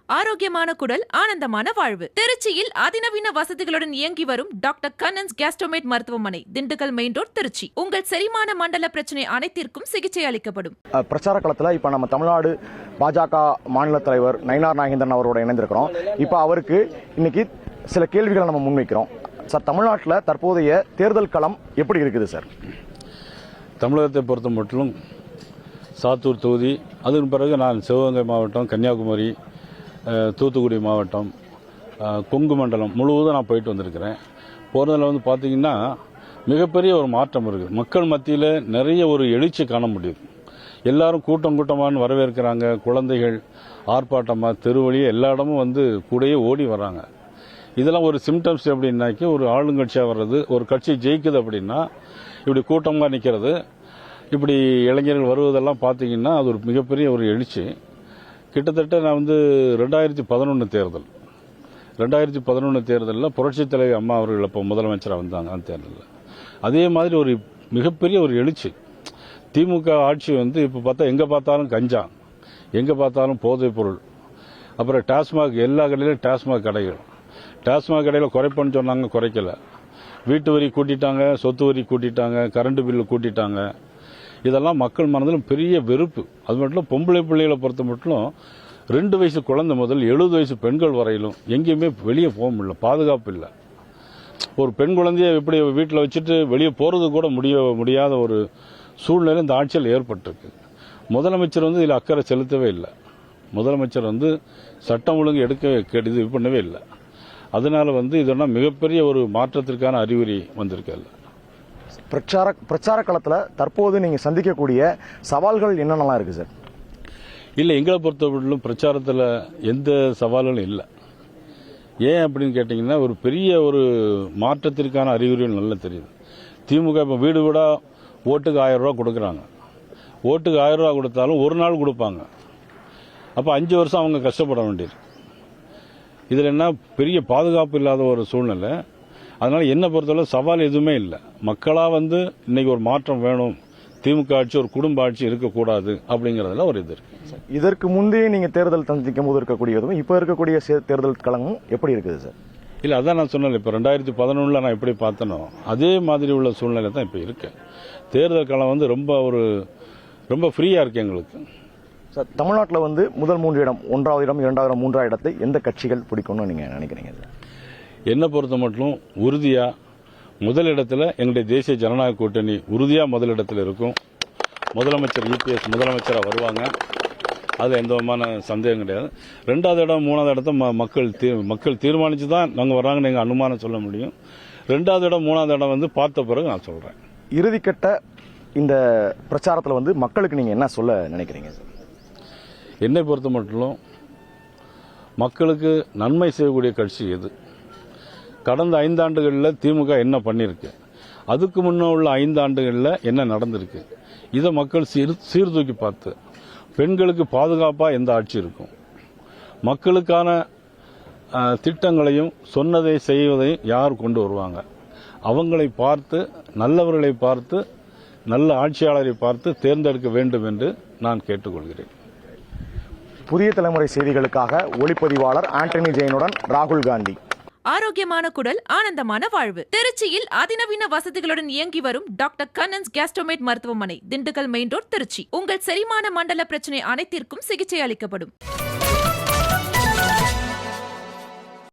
ஆரோக்கியமான குடல், ஆனந்தமான வாழ்வு. திருச்சியில் அதிநவீன வசதிகளுடன் இயங்கி வரும் டாக்டர் கண்ணன்ஸ் கேஸ்ட்ரோமேட் மருத்துவமனை, திண்டுக்கல் மெயின் ரோட், திருச்சி. உங்கள் செரிமான மண்டல பிரச்சனை அனைத்திற்கும் சிகிச்சை அளிக்கப்படும். பிரச்சார களத்தில் இப்போ நம்ம தமிழ்நாடு பாஜக மாநில தலைவர் நயினார் நாகேந்திரன் அவரோட இணைந்திருக்கிறோம். இப்போ அவருக்கு இன்னைக்கு சில கேள்விகளை நம்ம முன்வைக்கிறோம். சார், தமிழ்நாட்டில் தற்போதைய தேர்தல் களம் எப்படி இருக்குது சார்? தமிழகத்தை பொறுத்த மட்டும் சாத்தூர் தொகுதி, அதன் பிறகு நான் சிவகங்கை மாவட்டம், கன்னியாகுமரி, தூத்துக்குடி மாவட்டம், கொங்கு மண்டலம் முழுவதும் நான் போயிட்டு வந்திருக்கிறேன். போகிறதில் வந்து பார்த்திங்கன்னா மிகப்பெரிய ஒரு மாற்றம் இருக்குது. மக்கள் மத்தியில் நிறைய ஒரு எழுச்சி காண முடியுது. எல்லாரும் கூட்டமாக வரவேற்கிறாங்க. குழந்தைகள் ஆர்ப்பாட்டமாக தெருவழியே எல்லா இடமும் வந்து கூடயே ஓடி வர்றாங்க. இதெல்லாம் ஒரு சிம்டம்ஸ் எப்படின்னாக்கி, ஒரு ஆளுங்கட்சியாக வர்றது, ஒரு கட்சி ஜெயிக்குது அப்படின்னா இப்படி கூட்டமாக நிற்கிறது, இப்படி இளைஞர்கள் வருவதெல்லாம் பார்த்தீங்கன்னா அது ஒரு மிகப்பெரிய ஒரு எழுச்சி. கிட்டத்தட்ட நான் வந்து 2011 தேர்தலில் புரட்சித் தலைவி அம்மா அவர்கள் இப்போ முதலமைச்சராக வந்தாங்க. அந்த தேர்தலில் அதே மாதிரி ஒரு மிகப்பெரிய ஒரு எழுச்சி. திமுக ஆட்சி வந்து இப்போ பார்த்தா எங்கே பார்த்தாலும் கஞ்சா, எங்கே பார்த்தாலும் போதைப் பொருள், அப்புறம் டாஸ்மாக், எல்லா கடையிலும் டாஸ்மாக் கடைகள். டாஸ்மாக் கடையில் குறைப்பன்னு சொன்னாங்க, குறைக்கல. வீட்டு வரி கூட்டிட்டாங்க, சொத்து வரி கூட்டிட்டாங்க, கரண்ட் பில்லு கூட்டிட்டாங்க. இதெல்லாம் மக்கள் மனதிலும் பெரிய வெறுப்பு. அது மட்டும் பொம்பளை பிள்ளைகளை பொறுத்த மட்டும் 2 வயசு குழந்தை முதல் 70 வயசு பெண்கள் வரையிலும் எங்கேயுமே வெளியே போக முடியல, பாதுகாப்பு இல்லை. ஒரு பெண் குழந்தைய எப்படி வீட்டில் வச்சுட்டு வெளியே போகிறது கூட முடியாத ஒரு சூழ்நிலை இந்த ஆட்சியில் ஏற்பட்டிருக்கு. முதலமைச்சர் வந்து இதில் அக்கறை செலுத்தவே இல்லை. முதலமைச்சர் வந்து சட்டம் ஒழுங்கு இது பண்ணவே இல்லை. அதனால வந்து இதெல்லாம் மிகப்பெரிய ஒரு மாற்றத்திற்கான அறிகுறி வந்திருக்கல. பிரச்சார களத்தில் தற்போது நீங்கள் சந்திக்கக்கூடிய சவால்கள் என்னென்னலாம் இருக்குது சார்? இல்லை, எங்களை பொறுத்தவரையிலும் பிரச்சாரத்தில் எந்த சவால்களும் இல்லை. ஏன் அப்படின்னு கேட்டிங்கன்னா, ஒரு பெரிய ஒரு மாற்றத்திற்கான அறிகுறிகள் நல்லா தெரியுது. திமுக இப்போ வீடு வீடாக ஓட்டுக்கு 1000 ரூபா கொடுக்குறாங்க. ஓட்டுக்கு 1000 ரூபா கொடுத்தாலும் ஒரு நாள் கொடுப்பாங்க. அப்போ 5 வருஷம் அவங்க கஷ்டப்பட வேண்டியது. இதில் என்ன, பெரிய பாதுகாப்பு இல்லாத ஒரு சூழ்நிலை. அதனால் என்னை பொறுத்தவரை சவால் எதுவுமே இல்லை. மக்களாக வந்து இன்னைக்கு ஒரு மாற்றம் வேணும், திமுக ஆட்சி ஒரு குடும்ப ஆட்சி இருக்கக்கூடாது அப்படிங்கிறதுல ஒரு இது இருக்கு. இதற்கு முந்தைய நீங்கள் தேர்தல் சந்திக்கும் போது இருக்கக்கூடியதும் இப்போ இருக்கக்கூடிய தேர்தல் களமும் எப்படி இருக்குது சார்? இல்லை, அதான் நான் சொன்னேன். இப்போ 2011 நான் எப்படி பார்த்தனோ அதே மாதிரி உள்ள சூழ்நிலை தான் இப்போ இருக்கு. தேர்தல் களம் வந்து ரொம்ப ஃப்ரீயாக இருக்கு எங்களுக்கு. சார், தமிழ்நாட்டில் வந்து முதல் 3 இடம், 1வது இடம், 2வது இடம், 3வது இடத்தை எந்த கட்சிகள் பிடிக்கும்னு நீங்கள் நினைக்கிறீங்க சார்? என்னை பொறுத்த மட்டும் உறுதியாக முதலிடத்தில் எங்களுடைய தேசிய ஜனநாயக கூட்டணி உறுதியாக முதலிடத்தில் இருக்கும். முதலமைச்சர் EPS முதலமைச்சராக வருவாங்க, அதில் எந்த விதமான சந்தேகம் கிடையாது. 2வது இடம், 3வது இடத்த மக்கள் தீர்மானித்து தான் நாங்கள் வர்றாங்கன்னு எங்கள் அனுமானம் சொல்ல முடியும். 2வது இடம், 3வது இடம் வந்து பார்த்த பிறகு நான் சொல்கிறேன். இறுதிக்கட்ட இந்த பிரச்சாரத்தில் வந்து மக்களுக்கு நீங்கள் என்ன சொல்ல நினைக்கிறீங்க சார்? என்னை பொறுத்த மட்டும் மக்களுக்கு நன்மை செய்யக்கூடிய கட்சி எது? கடந்த 5 ஆண்டுகளில் திமுக என்ன பண்ணியிருக்கு, அதுக்கு முன்ன உள்ள 5 ஆண்டுகளில் என்ன நடந்திருக்கு, இதை மக்கள் சீர்தூக்கி பார்த்து, பெண்களுக்கு பாதுகாப்பாக எந்த ஆட்சி இருக்கும், மக்களுக்கான திட்டங்களையும் சொன்னதை செய்வதையும் யார் கொண்டு வருவாங்க, அவங்களை பார்த்து, நல்லவர்களை பார்த்து, நல்ல ஆட்சியாளரை பார்த்து தேர்ந்தெடுக்க வேண்டும் என்று நான் கேட்டுக்கொள்கிறேன். புதிய தலைமுறை செய்திகளுக்காக ஒளிப்பதிவாளர் ஆண்டனி ஜெயினுடன் ராகுல் காந்தி. ஆரோக்கியமான குடல், ஆனந்தமான வாழ்வு. திருச்சியில் அதிநவீன வசதிகளுடன் இயங்கி வரும் டாக்டர் கண்ணன்ஸ் கேஸ்ட்ரோமேட் மருத்துவமனை, திண்டுக்கல் மெயின் ரோட், திருச்சி. உங்கள் செரிமான மண்டல பிரச்சனை அனைத்திற்கும் சிகிச்சை அளிக்கப்படும்.